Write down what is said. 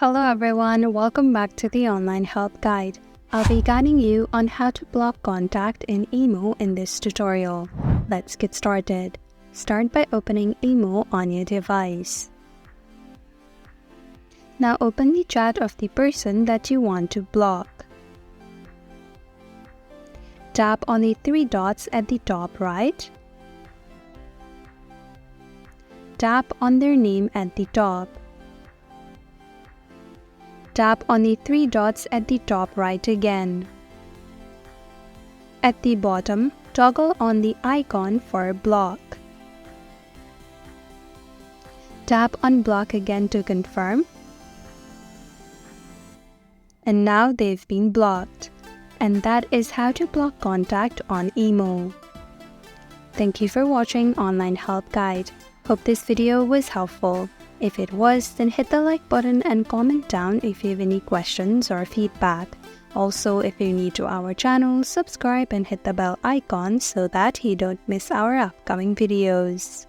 Hello everyone, welcome back to the online help guide. I'll be guiding you on how to block contact in Imo in this tutorial. Let's get started. Start by opening Imo on your device. Now open the chat of the person that you want to block. Tap on the three dots at the top right. Tap on their name at the top. Tap on the three dots at the top right again. At the bottom, toggle on the icon for block. Tap on block again to confirm. And now they've been blocked. And that is how to block contact on Imo. Thank you for watching Online Help Guide. Hope this video was helpful. If it was, then hit the like button and comment down if you have any questions or feedback. Also, if you're new to our channel, subscribe and hit the bell icon so that you don't miss our upcoming videos.